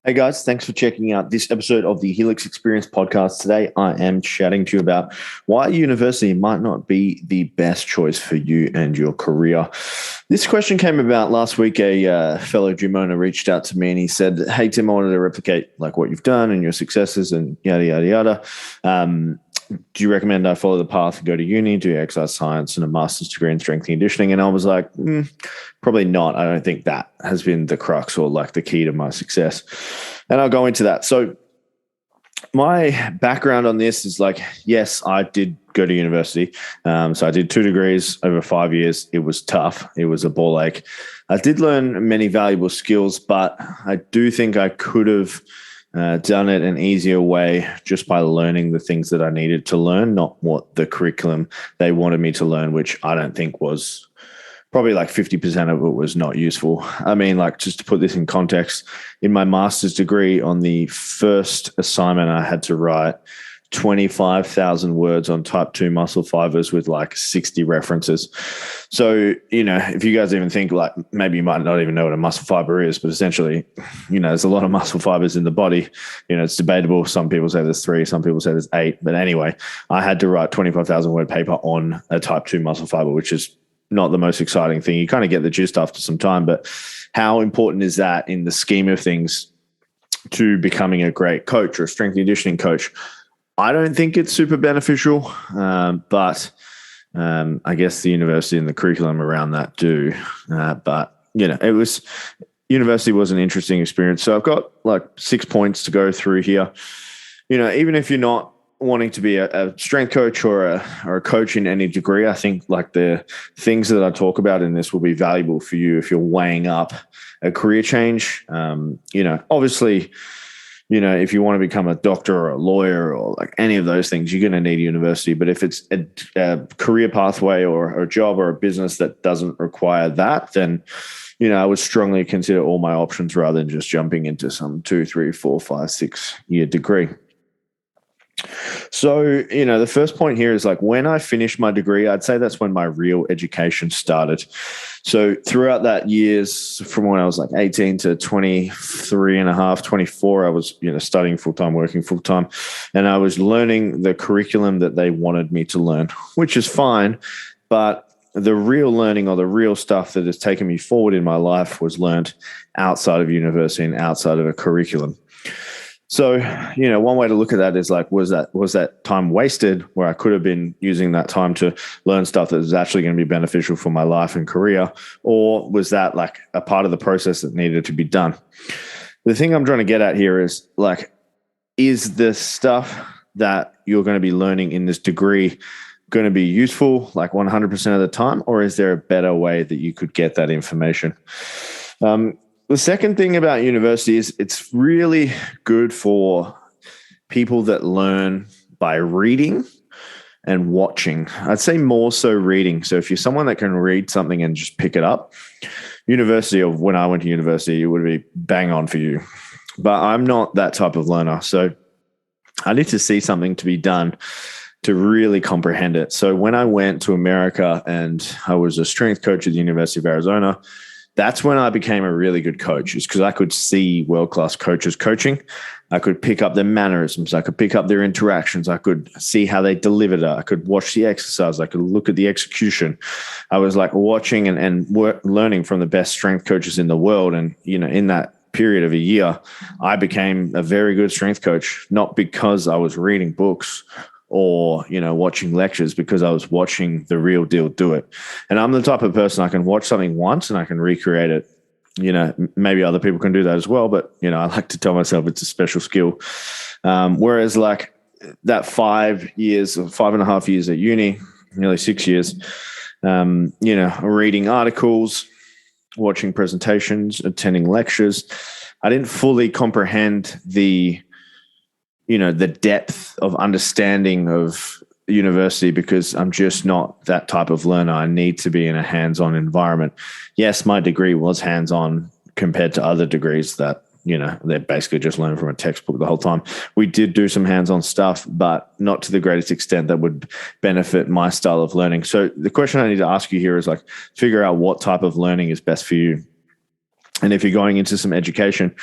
Hey guys, thanks for checking out this episode of the Helix Experience podcast. Today, I am chatting to you about why university might not be the best choice for you and your career. This question came about last week. A fellow gym owner reached out to me and he said, "Hey Tim, I wanted to replicate like what you've done and your successes and yada yada yada. Do you recommend I follow the path and go to uni, do exercise science and a master's degree in strength and conditioning?" And I was like, probably not. I don't think that has been the crux or like the key to my success. And I'll go into that. So my background on this is like, yes, I did go to university. So I did 2 degrees over 5 years. It was tough. It was a ball ache. I did learn many valuable skills, but I do think I could have done it an easier way just by learning the things that I needed to learn, not what the curriculum they wanted me to learn, which I don't think was probably like 50% of it was not useful. I mean, like just to put this in context, in my master's degree on the first assignment, I had to write 25,000 words on type 2 muscle fibers with like 60 references. So, if you guys even think like maybe you might not even know what a muscle fiber is, but essentially, there's a lot of muscle fibers in the body. It's debatable. Some people say there's 3, some people say there's 8. But anyway, I had to write 25,000 word paper on a type 2 muscle fiber, which is not the most exciting thing. You kind of get the gist after some time, but how important is that in the scheme of things to becoming a great coach or a strength and conditioning coach? I don't think it's super beneficial, but I guess the university and the curriculum around that do. University was an interesting experience. So I've got like 6 points to go through here. Even if you're not wanting to be a strength coach or a coach in any degree, I think like the things that I talk about in this will be valuable for you if you're weighing up a career change. Obviously, if you want to become a doctor or a lawyer or like any of those things, you're going to need a university. But if it's a career pathway or a job or a business that doesn't require that, then, I would strongly consider all my options rather than just jumping into some 2, 3, 4, 5, 6 year degree. So, the first point here is like when I finished my degree, I'd say that's when my real education started. So throughout that years, from when I was like 18 to 23 and a half, 24, I was, studying full-time, working full-time, and I was learning the curriculum that they wanted me to learn, which is fine. But the real learning or the real stuff that has taken me forward in my life was learned outside of university and outside of a curriculum. So, one way to look at that is like, was that time wasted where I could have been using that time to learn stuff that was actually going to be beneficial for my life and career? Or was that like a part of the process that needed to be done? The thing I'm trying to get at here is like, is the stuff that you're going to be learning in this degree going to be useful like 100% of the time? Or is there a better way that you could get that information? The second thing about university is it's really good for people that learn by reading and watching. I'd say more so reading. So if you're someone that can read something and just pick it up, when I went to university, it would be bang on for you. But I'm not that type of learner. So I need to see something to be done to really comprehend it. So when I went to America and I was a strength coach at the University of Arizona, that's when I became a really good coach, is because I could see world-class coaches coaching. I could pick up their mannerisms. I could pick up their interactions. I could see how they delivered it. I could watch the exercise. I could look at the execution. I was like watching and learning from the best strength coaches in the world. And, in that period of a year, I became a very good strength coach, not because I was reading books or, watching lectures, because I was watching the real deal do it. And I'm the type of person I can watch something once and I can recreate it. Maybe other people can do that as well, but, I like to tell myself it's a special skill. Whereas like that 5 years or 5.5 years at uni, nearly 6 years, reading articles, watching presentations, attending lectures, I didn't fully comprehend the depth of understanding of university because I'm just not that type of learner. I need to be in a hands-on environment. Yes, my degree was hands-on compared to other degrees that, they basically just learn from a textbook the whole time. We did do some hands-on stuff, but not to the greatest extent that would benefit my style of learning. So the question I need to ask you here is like, figure out what type of learning is best for you. And if you're going into some education,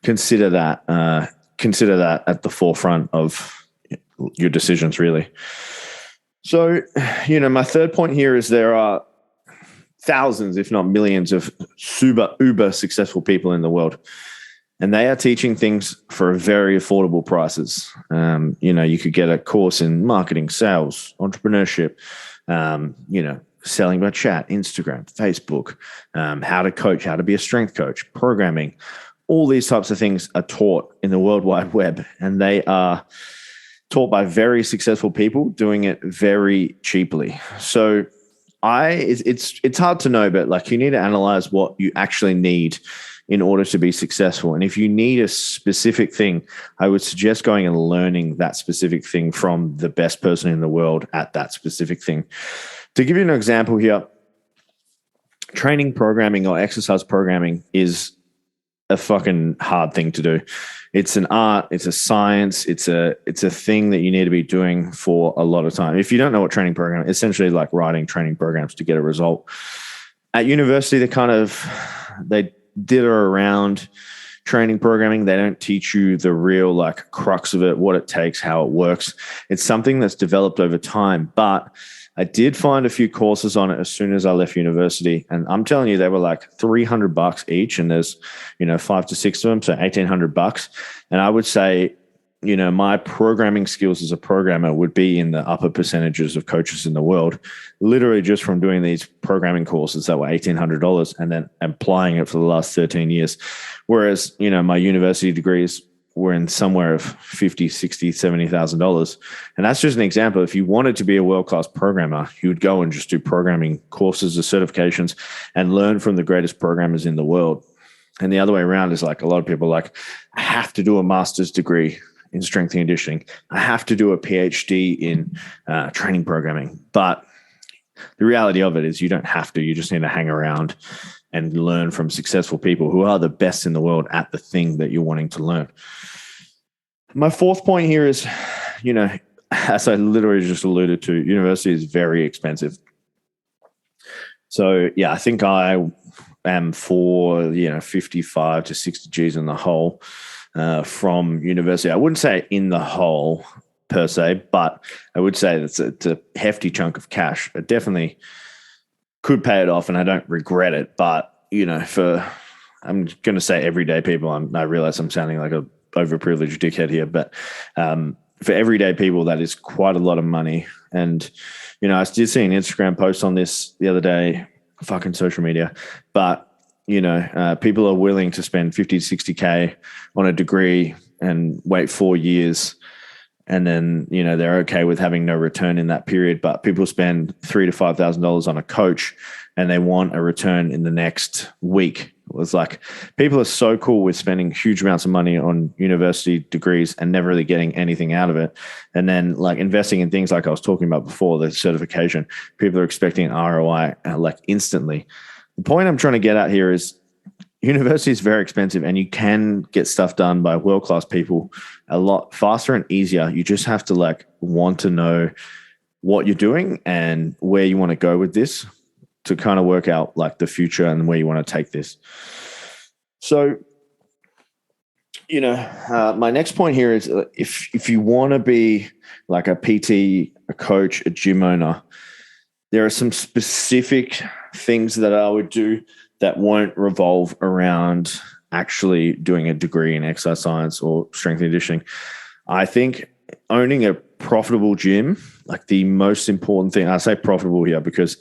consider that at the forefront of your decisions, really. So, my third point here is there are thousands, if not millions, of uber successful people in the world. And they are teaching things for very affordable prices. You could get a course in marketing, sales, entrepreneurship, selling by chat, Instagram, Facebook, how to coach, how to be a strength coach, programming. All these types of things are taught in the World Wide Web, and they are taught by very successful people doing it very cheaply. So it's hard to know, but like you need to analyze what you actually need in order to be successful. And if you need a specific thing, I would suggest going and learning that specific thing from the best person in the world at that specific thing. To give you an example here, training programming or exercise programming is a fucking hard thing to do. It's an art, it's a science, it's a thing that you need to be doing for a lot of time. If you don't know what training program, essentially like writing training programs to get a result. At university, they dither around training programming. They don't teach you the real like crux of it, what it takes, how it works. It's something that's developed over time, but I did find a few courses on it as soon as I left university. And I'm telling you, they were like $300 each. And there's, 5 to 6 of them. So $1,800. And I would say, my programming skills as a programmer would be in the upper percentages of coaches in the world, literally just from doing these programming courses that were $1,800 and then applying it for the last 13 years. Whereas, my university degrees were in somewhere of $50,000, $60,000, $70,000. And that's just an example. If you wanted to be a world-class programmer, you would go and just do programming courses or certifications and learn from the greatest programmers in the world. And the other way around is like a lot of people like, I have to do a master's degree in strength and conditioning. I have to do a PhD in training programming. But the reality of it is you don't have to. You just need to hang around and learn from successful people who are the best in the world at the thing that you're wanting to learn. My fourth point here is, as I literally just alluded to, university is very expensive. So, yeah, I think I am for, 55 to 60 G's in the whole from university. I wouldn't say in the whole per se, but I would say it's a hefty chunk of cash. It definitely could pay it off, and I don't regret it. But, I'm going to say everyday people, I realize I'm sounding like a overprivileged dickhead here, but for everyday people, that is quite a lot of money. And, I did see an Instagram post on this the other day, fucking social media, but, people are willing to spend 50 to 60K on a degree and wait 4 years. And then, they're okay with having no return in that period, but people spend $3,000 to $5,000 on a coach and they want a return in the next week. It was like people are so cool with spending huge amounts of money on university degrees and never really getting anything out of it. And then like investing in things like I was talking about before, the certification, people are expecting an ROI like instantly. The point I'm trying to get at here is university is very expensive and you can get stuff done by world-class people a lot faster and easier. You just have to like want to know what you're doing and where you want to go with this to kind of work out like the future and where you want to take this. So, my next point here is if you want to be like a PT, a coach, a gym owner, there are some specific things that I would do that won't revolve around actually doing a degree in exercise science or strength and conditioning. I think owning a profitable gym, like the most important thing, I say profitable here because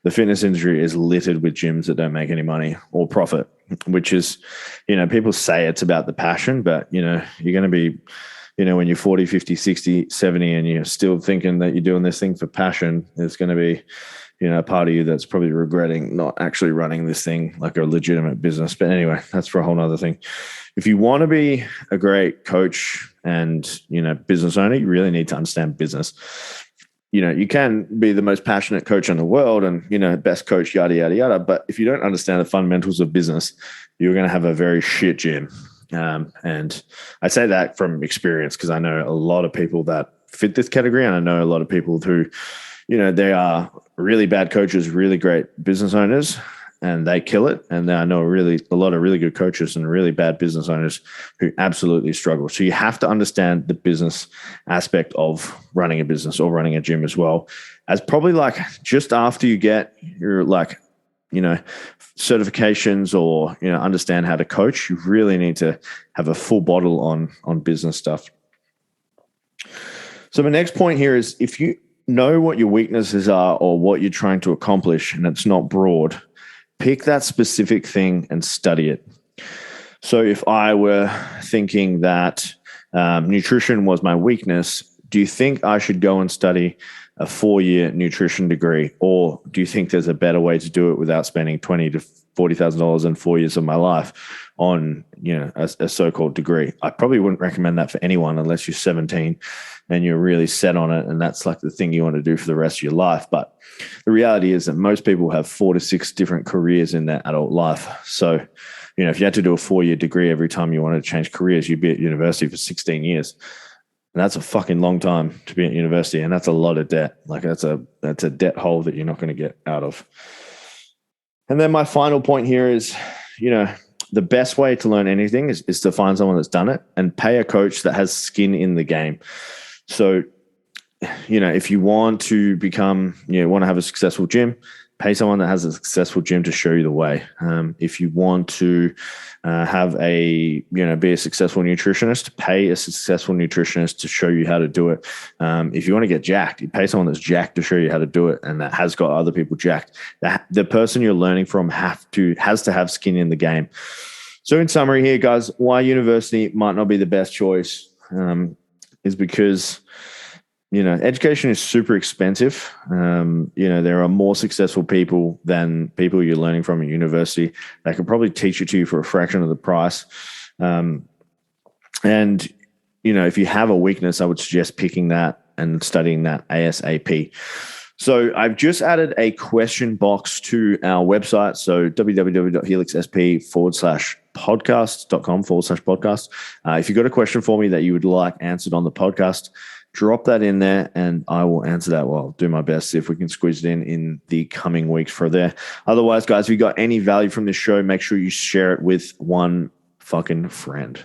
the fitness industry is littered with gyms that don't make any money or profit, which is, people say it's about the passion, but, you're going to be, when you're 40, 50, 60, 70, and you're still thinking that you're doing this thing for passion, there's going to be, a part of you that's probably regretting not actually running this thing like a legitimate business. But anyway, that's for a whole nother thing. If you want to be a great coach and, business owner, you really need to understand business. You can be the most passionate coach in the world and, best coach, yada, yada, yada. But if you don't understand the fundamentals of business, you're going to have a very shit gym. And I say that from experience because I know a lot of people that fit this category. And I know a lot of people who, they are really bad coaches, really great business owners. and they kill it. And I know a lot of really good coaches and really bad business owners who absolutely struggle. So you have to understand the business aspect of running a business or running a gym as well, as probably like just after you get your like, certifications or, understand how to coach, you really need to have a full bottle on business stuff. So my next point here is, if you know what your weaknesses are or what you're trying to accomplish and it's not broad, pick that specific thing and study it. So if I were thinking that nutrition was my weakness, do you think I should go and study a 4-year nutrition degree, or do you think there's a better way to do it without spending $20,000 to $40,000 in 4 years of my life on a so-called degree? I probably wouldn't recommend that for anyone unless you're 17 and you're really set on it and that's like the thing you want to do for the rest of your life. But the reality is that most people have 4 to 6 different careers in their adult life. So if you had to do a 4-year degree every time you wanted to change careers, you'd be at university for 16 years. And that's a fucking long time to be at university, and that's a lot of debt. Like that's a debt hole that you're not going to get out of. And then my final point here is, the best way to learn anything is to find someone that's done it and pay a coach that has skin in the game. So, if you want to want to have a successful gym, pay someone that has a successful gym to show you the way. If you want to be a successful nutritionist, pay a successful nutritionist to show you how to do it. If you want to get jacked, you pay someone that's jacked to show you how to do it and that has got other people jacked. The person you're learning from has to have skin in the game. So in summary here, guys, why university might not be the best choice is because education is super expensive. There are more successful people than people you're learning from at university. They could probably teach it to you for a fraction of the price. And if you have a weakness, I would suggest picking that and studying that ASAP. So I've just added a question box to our website. So www.helixsp.com/podcast. If you've got a question for me that you would like answered on the podcast, drop that in there and I will answer that. Well, I'll do my best, see if we can squeeze it in the coming weeks for there. Otherwise, guys, if you got any value from this show, make sure you share it with one fucking friend.